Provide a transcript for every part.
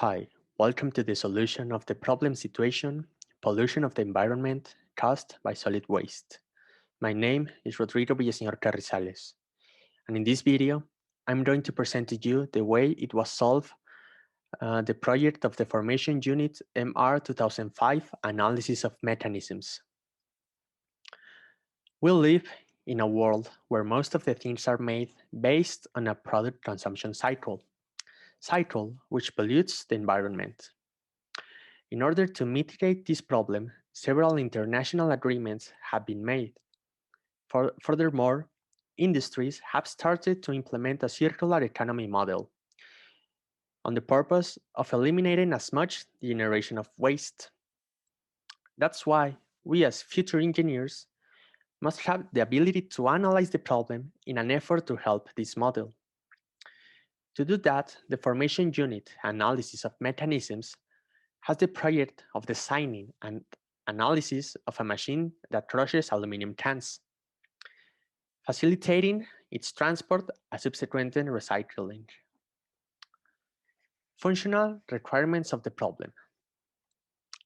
Hi, welcome to the solution of the problem situation, pollution of the environment caused by solid waste. My name is Rodrigo Villaseñor Carrizales, and in this video, I'm going to present to you the way it was solved the project of the Formation Unit MR2005 analysis of mechanisms. We live in a world where most of the things are made based on a product consumption cycle which pollutes the environment. In order to mitigate this problem, several international agreements have been made. Furthermore, industries have started to implement a circular economy model on the purpose of eliminating as much generation of waste. That's why we as future engineers must have the ability to analyze the problem in an effort to help this model. To do that, the Formation Unit analysis of mechanisms has the project of designing and analysis of a machine that crushes aluminum cans, facilitating its transport and subsequent recycling. Functional requirements of the problem.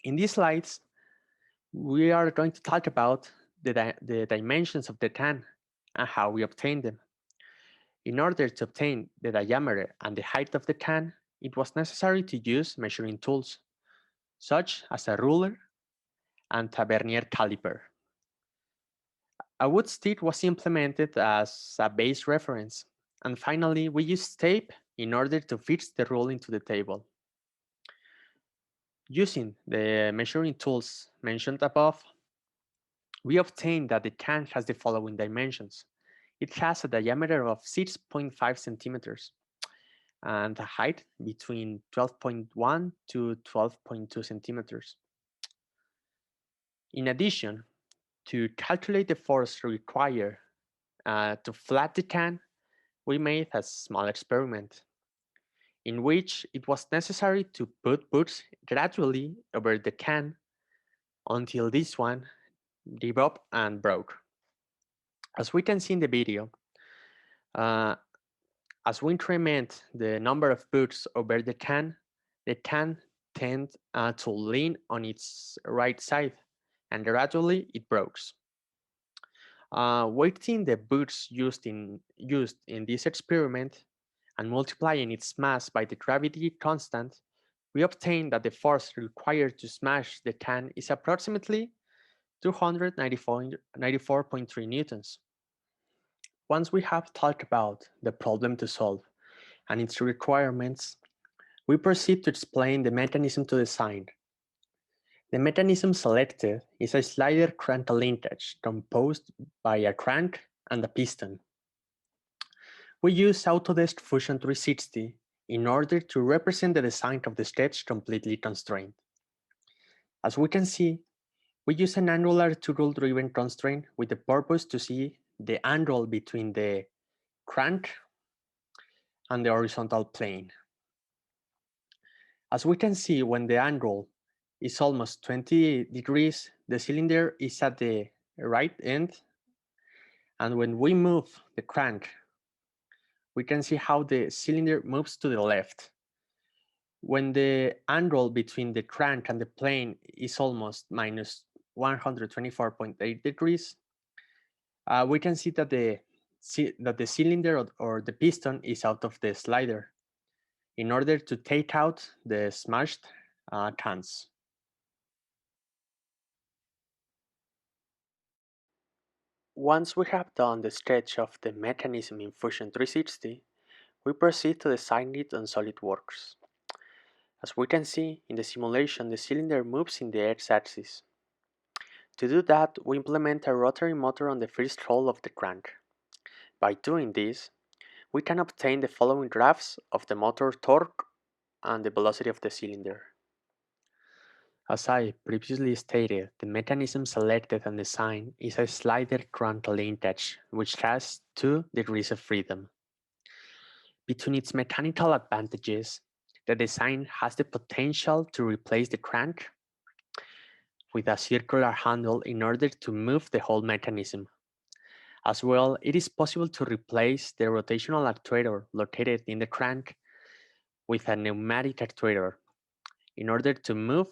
In these slides, we are going to talk about the dimensions of the can and how we obtain them. In order to obtain the diameter and the height of the can, it was necessary to use measuring tools, such as a ruler and a vernier caliper. A wood stick was implemented as a base reference, and finally we used tape in order to fix the rule into the table. Using the measuring tools mentioned above, we obtained that the can has the following dimensions. It has a diameter of 6.5 centimeters and a height between 12.1 to 12.2 centimeters. In addition, to calculate the force required to flat the can, we made a small experiment in which it was necessary to put books gradually over the can until this one gave up and broke. As we can see in the video, uh, as we increment the number of books over the can tends to lean on its right side, and gradually it breaks. Weighting the books used in this experiment and multiplying its mass by the gravity constant, we obtain that the force required to smash the can is approximately 294.3 newtons. Once we have talked about the problem to solve and its requirements, we proceed to explain the mechanism to design. The mechanism selected is a slider crank linkage composed by a crank and a piston. We use Autodesk Fusion 360 in order to represent the design of the sketch completely constrained. As we can see, we use an angular two-rule-driven constraint with the purpose to see the angle between the crank and the horizontal plane. As we can see, when the angle is almost 20 degrees, the cylinder is at the right end, and when we move the crank, we can see how the cylinder moves to the left. When the angle between the crank and the plane is almost minus 124.8 degrees, we can see that the cylinder or the piston is out of the slider in order to take out the smashed cans. Once we have done the sketch of the mechanism in Fusion 360, we proceed to design it on SolidWorks. As we can see in the simulation, the cylinder moves in the x-axis. To do that, we implement a rotary motor on the first hole of the crank. By doing this, we can obtain the following graphs of the motor torque and the velocity of the cylinder. As I previously stated, the mechanism selected and designed is a slider crank linkage, which has 2 degrees of freedom. Between its mechanical advantages, the design has the potential to replace the crank with a circular handle in order to move the whole mechanism. As well, it is possible to replace the rotational actuator located in the crank with a pneumatic actuator in order to move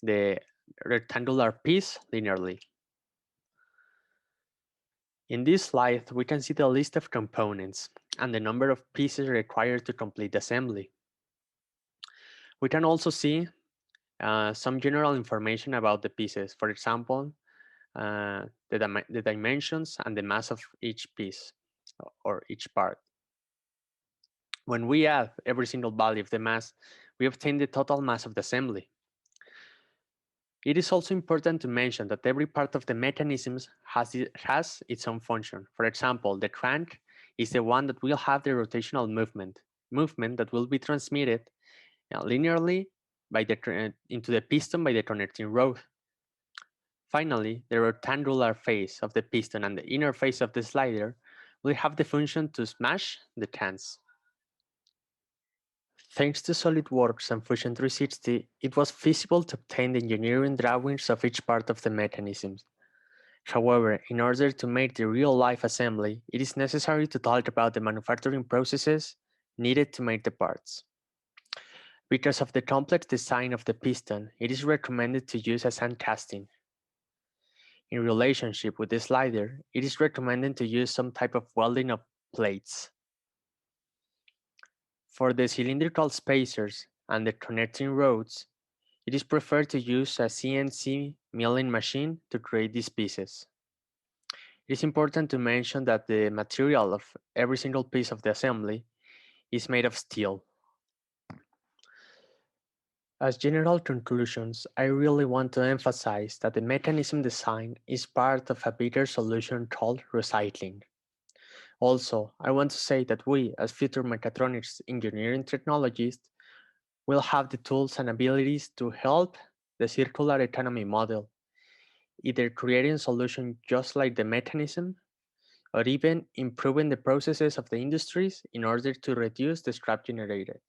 the rectangular piece linearly. In this slide, we can see the list of components and the number of pieces required to complete the assembly. We can also see some general information about the pieces. For example, the dimensions and the mass of each piece or each part. When we add every single value of the mass, we obtain the total mass of the assembly. It is also important to mention that every part of the mechanisms has its own function. For example, the crank is the one that will have the rotational movement that will be transmitted linearly into the piston by the connecting rod. Finally, the rectangular face of the piston and the inner face of the slider will have the function to smash the cans. Thanks to SolidWorks and Fusion 360, it was feasible to obtain the engineering drawings of each part of the mechanisms. However, in order to make the real-life assembly, it is necessary to talk about the manufacturing processes needed to make the parts. Because of the complex design of the piston, it is recommended to use a sand casting. In relationship with the slider, it is recommended to use some type of welding of plates. For the cylindrical spacers and the connecting rods, it is preferred to use a CNC milling machine to create these pieces. It is important to mention that the material of every single piece of the assembly is made of steel. As general conclusions, I really want to emphasize that the mechanism design is part of a bigger solution called recycling. Also, I want to say that we, as future mechatronics engineering technologists, will have the tools and abilities to help the circular economy model, either creating solutions just like the mechanism, or even improving the processes of the industries in order to reduce the scrap generated.